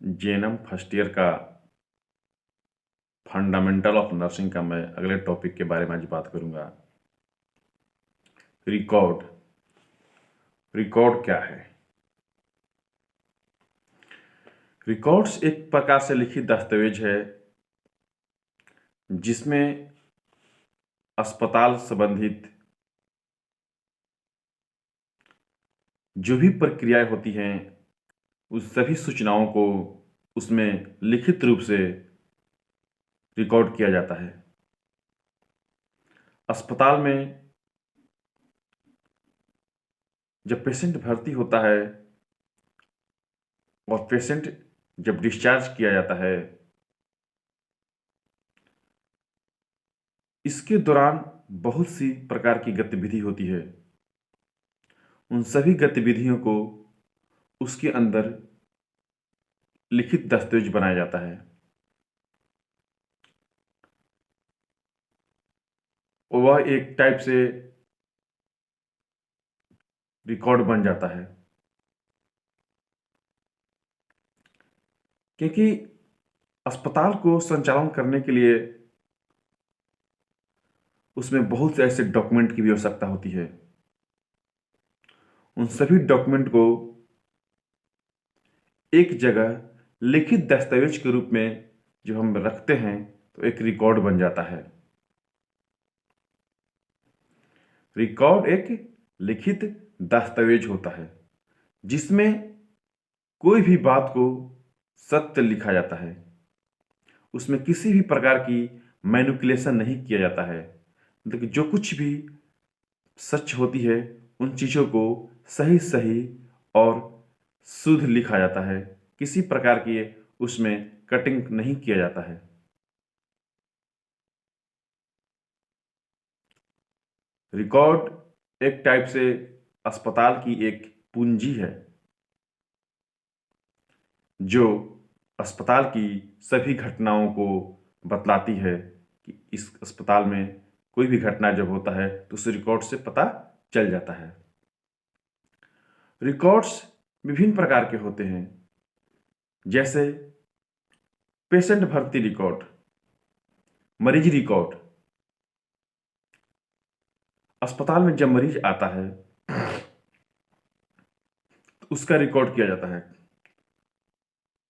JNM first year का fundamental of nursing का मैं अगले टॉपिक के बारे में आज बात करूंगा। रिकॉर्ड रिकॉर्ड क्या है? रिकॉर्ड्स एक प्रकार से लिखित दस्तावेज है जिसमें अस्पताल संबंधित जो भी प्रक्रियाएं होती हैं उस सभी सूचनाओं को उसमें लिखित रूप से रिकॉर्ड किया जाता है। अस्पताल में जब पेशेंट भर्ती होता है और पेशेंट जब डिस्चार्ज किया जाता है, इसके दौरान बहुत सी प्रकार की गतिविधि होती है। उन सभी गतिविधियों को उसके अंदर लिखित दस्तावेज बनाया जाता है। वह एक टाइप से रिकॉर्ड बन जाता है, क्योंकि अस्पताल को संचालन करने के लिए उसमें बहुत से ऐसे डॉक्यूमेंट की भी आवश्यकता होती है। उन सभी डॉक्यूमेंट को एक जगह लिखित दस्तावेज के रूप में जब हम रखते हैं तो एक रिकॉर्ड बन जाता है। रिकॉर्ड एक लिखित दस्तावेज होता है जिसमें कोई भी बात को सत्य लिखा जाता है। उसमें किसी भी प्रकार की मैनिपुलेशन नहीं किया जाता है। मतलब जो कुछ भी सच होती है उन चीज़ों को सही सही और शुद्ध लिखा जाता है। किसी प्रकार की उसमें कटिंग नहीं किया जाता है। रिकॉर्ड एक टाइप से अस्पताल की एक पूंजी है जो अस्पताल की सभी घटनाओं को बतलाती है कि इस अस्पताल में कोई भी घटना जब होता है तो उस रिकॉर्ड से पता चल जाता है। रिकॉर्ड्स विभिन्न प्रकार के होते हैं, जैसे पेशेंट भर्ती रिकॉर्ड, मरीज रिकॉर्ड। अस्पताल में जब मरीज आता है तो उसका रिकॉर्ड किया जाता है।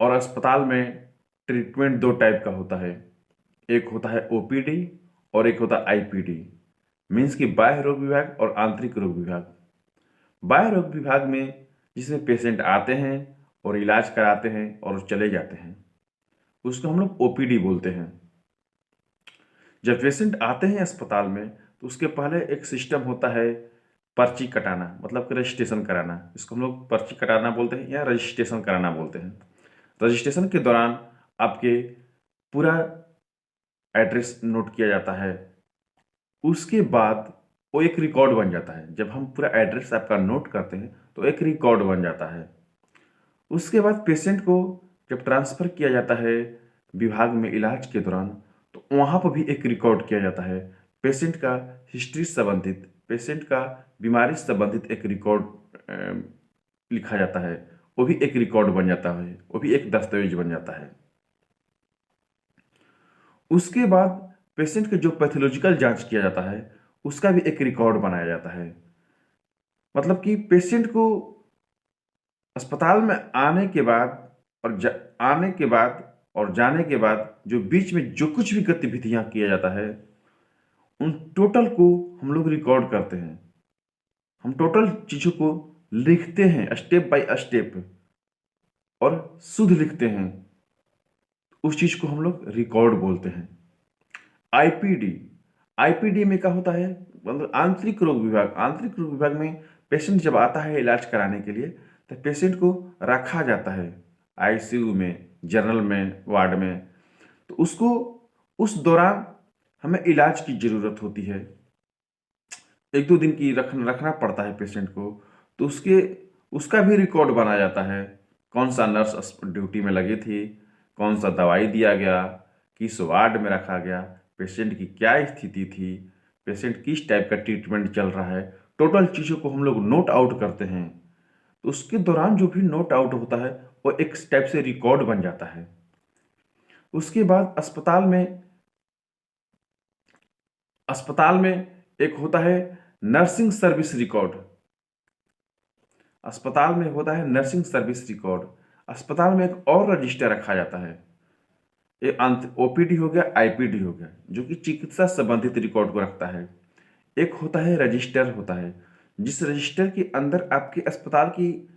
और अस्पताल में ट्रीटमेंट दो टाइप का होता है, एक होता है ओपीडी और एक होता है आईपीडी। मीन्स कि बाह्य रोग विभाग और आंतरिक रोग विभाग। बाह्य रोग विभाग में जिसमें पेशेंट आते हैं और इलाज कराते हैं और चले जाते हैं, उसको हम लोग ओपीडी बोलते हैं। जब पेशेंट आते हैं अस्पताल में तो उसके पहले एक सिस्टम होता है पर्ची कटाना, मतलब कि रजिस्ट्रेशन कराना। इसको हम लोग पर्ची कटाना बोलते हैं या रजिस्ट्रेशन कराना बोलते हैं। रजिस्ट्रेशन के दौरान आपके पूरा एड्रेस नोट किया जाता है। उसके बाद वो एक रिकॉर्ड बन जाता है। जब हम पूरा एड्रेस आपका नोट करते हैं तो एक रिकॉर्ड बन जाता है। उसके बाद पेशेंट को जब ट्रांसफ़र किया जाता है विभाग में इलाज के दौरान, तो वहाँ पर भी एक रिकॉर्ड किया जाता है। पेशेंट का हिस्ट्री संबंधित, पेशेंट का बीमारी से संबंधित एक रिकॉर्ड लिखा जाता है। वो भी एक रिकॉर्ड बन जाता है, वो भी एक दस्तावेज बन जाता है। उसके बाद पेशेंट के जो पैथोलॉजिकल जांच किया जाता है उसका भी एक रिकॉर्ड बनाया जाता है। मतलब कि पेशेंट को अस्पताल में आने के बाद और जाने के बाद जो बीच में जो कुछ भी गतिविधियां किया जाता है उन टोटल को हम लोग रिकॉर्ड करते हैं। हम टोटल चीज़ों को लिखते हैं स्टेप बाय स्टेप और शुद्ध लिखते हैं। उस चीज़ को हम लोग रिकॉर्ड बोलते हैं। आईपीडी आईपीडी में क्या होता है, मतलब आंतरिक रोग विभाग। आंतरिक रोग विभाग में पेशेंट जब आता है इलाज कराने के लिए तो पेशेंट को रखा जाता है आईसीयू में, जनरल में, वार्ड में। तो उसको उस दौरान हमें इलाज की ज़रूरत होती है। एक दो दिन की रखना पड़ता है पेशेंट को। तो उसका भी रिकॉर्ड बनाया जाता है। कौन सा नर्स ड्यूटी में लगी थी, कौन सा दवाई दिया गया, किस वार्ड में रखा गया, पेशेंट की क्या स्थिति थी, पेशेंट किस टाइप का ट्रीटमेंट चल रहा है। टोटल चीज़ों को हम लोग नोट आउट करते हैं। तो उसके दौरान जो भी नोट आउट होता है वो एक टाइप से रिकॉर्ड बन जाता है। उसके बाद अस्पताल में एक होता है नर्सिंग सर्विस रिकॉर्ड। अस्पताल में होता है नर्सिंग सर्विस रिकॉर्ड। अस्पताल में एक और रजिस्टर रखा जाता है। ये अंत ओपीडी हो गया, आईपीडी हो गया, जो कि चिकित्सा संबंधित रिकॉर्ड को रखता है। एक होता है रजिस्टर होता है, जिस रजिस्टर के अंदर आपके अस्पताल की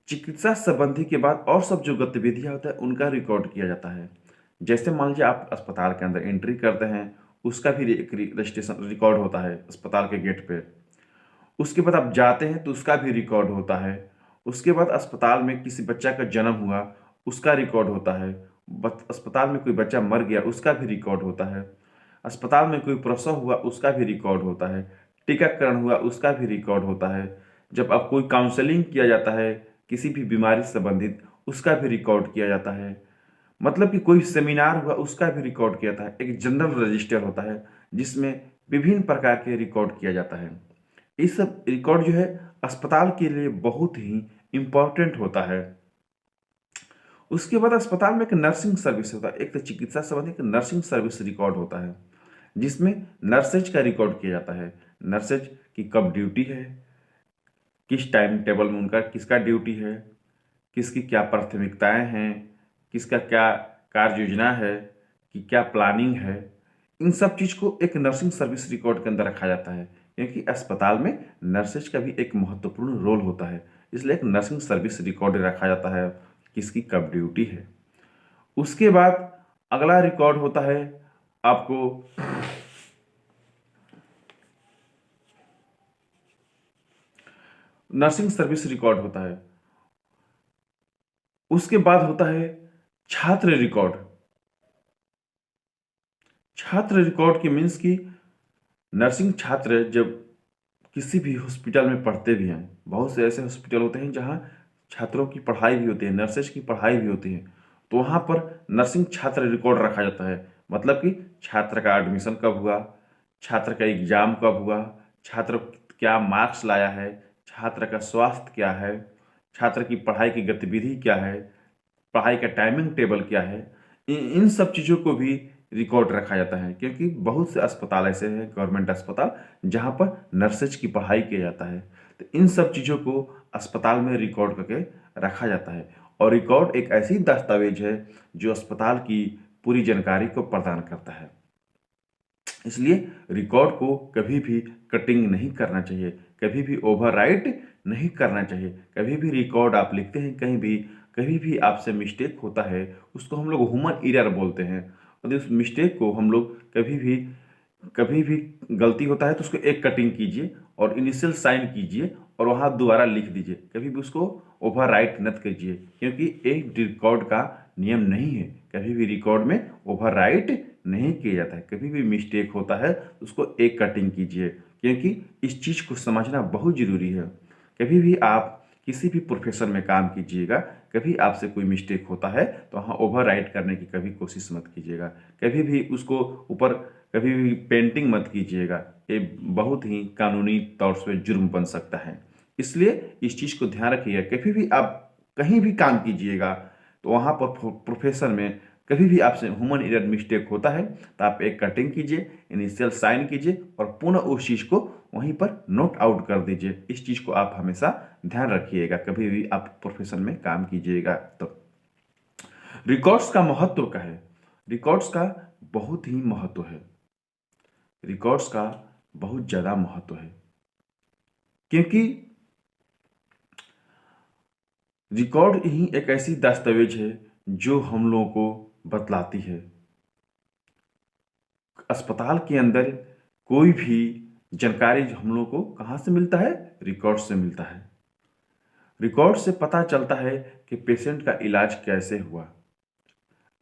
चिकित्सा संबंधी के बाद और सब जो गतिविधियां होता है उनका रिकॉर्ड किया जाता है। जैसे मान लीजिए आप अस्पताल के अंदर एंट्री करते हैं, उसका भी एक रजिस्ट्रेशन रिकॉर्ड होता है अस्पताल के गेट पे। उसके बाद आप जाते हैं तो उसका भी रिकॉर्ड होता है। उसके बाद अस्पताल में किसी बच्चा का जन्म हुआ, उसका रिकॉर्ड होता है। अस्पताल में कोई बच्चा मर गया, उसका भी रिकॉर्ड होता है। अस्पताल में कोई प्रसव हुआ, उसका भी रिकॉर्ड होता है। टीकाकरण हुआ, उसका भी रिकॉर्ड होता है। जब अब कोई काउंसलिंग किया जाता है किसी भी बीमारी से संबंधित, उसका भी रिकॉर्ड किया जाता है। मतलब कि कोई सेमिनार हुआ, उसका भी रिकॉर्ड किया जाता है। एक जनरल रजिस्टर होता है जिसमें विभिन्न प्रकार के रिकॉर्ड किया जाता है। ये सब रिकॉर्ड जो है अस्पताल के लिए बहुत ही इम्पोर्टेंट होता है। उसके बाद अस्पताल में एक नर्सिंग सर्विस होता है। एक तो चिकित्सा संबंधी एक नर्सिंग सर्विस रिकॉर्ड होता है, जिसमें नर्सेज का रिकॉर्ड किया जाता है। नर्सेज की कब ड्यूटी है, किस टाइम टेबल में उनका किसका ड्यूटी है, किसकी क्या प्राथमिकताएं हैं, किसका क्या कार्य योजना है, कि क्या प्लानिंग है। इन सब चीज़ को एक नर्सिंग सर्विस रिकॉर्ड के अंदर रखा जाता है, क्योंकि अस्पताल में नर्सेज का भी एक महत्वपूर्ण रोल होता है। इसलिए एक नर्सिंग सर्विस रिकॉर्ड रखा जाता है, किसकी कब ड्यूटी है। उसके बाद अगला रिकॉर्ड होता है आपको नर्सिंग सर्विस रिकॉर्ड होता है। उसके बाद होता है छात्र रिकॉर्ड। छात्र रिकॉर्ड की मीन्स की नर्सिंग छात्र जब किसी भी हॉस्पिटल में पढ़ते भी हैं, बहुत से ऐसे हॉस्पिटल होते हैं जहाँ छात्रों की पढ़ाई भी होती है, नर्सेज की पढ़ाई भी होती है, तो वहाँ पर नर्सिंग छात्र रिकॉर्ड रखा जाता है। मतलब कि छात्र का एडमिशन कब हुआ, छात्र का एग्जाम कब हुआ, छात्र क्या मार्क्स लाया है, छात्र का स्वास्थ्य क्या है, छात्र की पढ़ाई की गतिविधि क्या है, पढ़ाई का टाइमिंग टेबल क्या है। इन सब चीज़ों को भी रिकॉर्ड रखा जाता है, क्योंकि बहुत से अस्पताल ऐसे हैं, गवर्नमेंट अस्पताल, जहाँ पर नर्सेज की पढ़ाई किया जाता है। तो इन सब चीज़ों को अस्पताल में रिकॉर्ड करके रखा जाता है। और रिकॉर्ड एक ऐसी दस्तावेज है जो अस्पताल की पूरी जानकारी को प्रदान करता है। इसलिए रिकॉर्ड को कभी भी कटिंग नहीं करना चाहिए, कभी भी ओवरराइट नहीं करना चाहिए। कभी भी रिकॉर्ड आप लिखते हैं कभी भी आपसे मिस्टेक होता है, उसको हम लोग ह्यूमन एरर बोलते हैं। और उस मिस्टेक को हम लोग कभी भी गलती होता है तो उसको एक कटिंग कीजिए और इनिशियल साइन कीजिए और वहाँ दोबारा लिख दीजिए। कभी भी उसको ओवरराइट मत कीजिए, क्योंकि एक रिकॉर्ड का नियम नहीं है, कभी भी रिकॉर्ड में ओवरराइट नहीं किया जाता है। कभी भी मिस्टेक होता है तो उसको एक कटिंग कीजिए, क्योंकि इस चीज़ को समझना बहुत ज़रूरी है। कभी भी आप किसी भी प्रोफेशन में काम कीजिएगा, कभी आपसे कोई मिस्टेक होता है तो वहाँ ओवरराइट करने की कभी कोशिश मत कीजिएगा। कभी भी उसको ऊपर कभी भी पेंटिंग मत कीजिएगा, ये बहुत ही कानूनी तौर से जुर्म बन सकता है। इसलिए इस चीज़ को ध्यान रखिएगा। कभी भी आप कहीं भी काम कीजिएगा तो वहाँ पर प्रोफेशन में कभी भी आपसे ह्यूमन एरर मिस्टेक होता है तो आप एक कटिंग कीजिए, इनिशियल साइन कीजिए और पुनः उस चीज़ को वहीं पर नोट आउट कर दीजिए। इस चीज़ को आप हमेशा ध्यान रखिएगा कभी भी आप प्रोफेशन में काम कीजिएगा तो। रिकॉर्ड्स का महत्व क्या है? रिकॉर्ड्स का बहुत ही महत्व है। रिकॉर्ड्स का बहुत ज़्यादा महत्व है, क्योंकि रिकॉर्ड ही एक ऐसी दस्तावेज है जो हम लोगों को बतलाती है अस्पताल के अंदर कोई भी जानकारी हम लोग को कहाँ से मिलता है, रिकॉर्ड से मिलता है। रिकॉर्ड से पता चलता है कि पेशेंट का इलाज कैसे हुआ।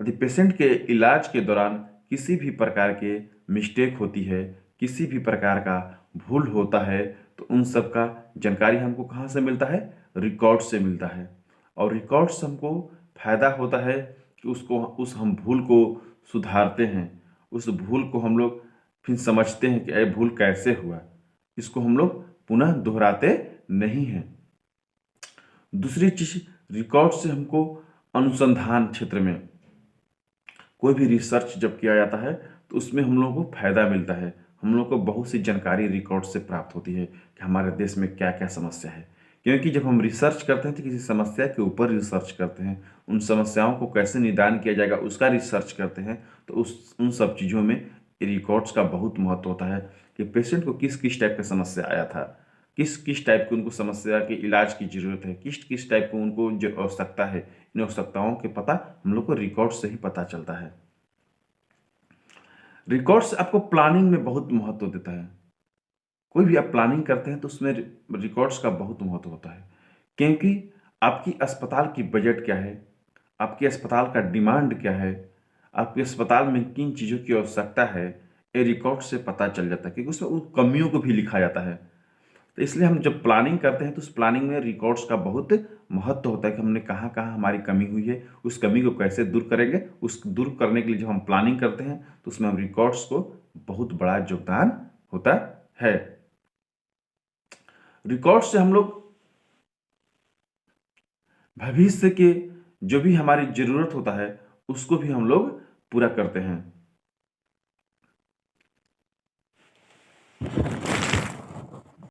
यदि पेशेंट के इलाज के दौरान किसी भी प्रकार के मिस्टेक होती है, किसी भी प्रकार का भूल होता है, तो उन सब का जानकारी हमको कहाँ से मिलता है, रिकॉर्ड से मिलता है। और रिकॉर्ड से हमको फायदा होता है कि उस हम भूल को सुधारते हैं, उस भूल को हम लोग फिर समझते हैं कि यह भूल कैसे हुआ, इसको हम लोग पुनः दोहराते नहीं हैं। दूसरी चीज, रिकॉर्ड से हमको अनुसंधान क्षेत्र में कोई भी रिसर्च जब किया जाता है तो उसमें हम लोगों को फायदा मिलता है। हम लोग को बहुत सी जानकारी रिकॉर्ड से प्राप्त होती है कि हमारे देश में क्या क्या समस्या है। क्योंकि जब हम रिसर्च करते हैं तो किसी समस्या के ऊपर रिसर्च करते हैं, उन समस्याओं को कैसे निदान किया जाएगा उसका रिसर्च करते हैं, तो उन सब चीज़ों में रिकॉर्ड्स का बहुत महत्व होता है कि पेशेंट को किस किस टाइप का समस्या आया था, किस किस टाइप की उनको समस्या के इलाज की ज़रूरत है, किस किस टाइप को उनको जो आवश्यकता है, इन आवश्यकताओं के पता हम लोग को रिकॉर्ड से ही पता चलता है। रिकॉर्ड्स आपको प्लानिंग में बहुत महत्व देता है। कोई भी आप प्लानिंग करते हैं तो उसमें रिकॉर्ड्स का बहुत महत्व होता है, क्योंकि आपकी अस्पताल की बजट क्या है, आपके अस्पताल का डिमांड क्या है, आपके अस्पताल में किन चीज़ों की आवश्यकता है, ये रिकॉर्ड से पता चल जाता है, क्योंकि उसमें उन कमियों को भी लिखा जाता है। तो इसलिए हम जब प्लानिंग करते हैं तो उस प्लानिंग में रिकॉर्ड्स का बहुत महत्व होता है कि हमने कहाँ कहाँ हमारी कमी हुई है, उस कमी को कैसे दूर करेंगे। उस दूर करने के लिए जब हम प्लानिंग करते हैं तो उसमें हम रिकॉर्ड्स को बहुत बड़ा योगदान होता है। रिकॉर्ड से हम लोग भविष्य के जो भी हमारी ज़रूरत होता है उसको भी हम लोग पूरा करते हैं।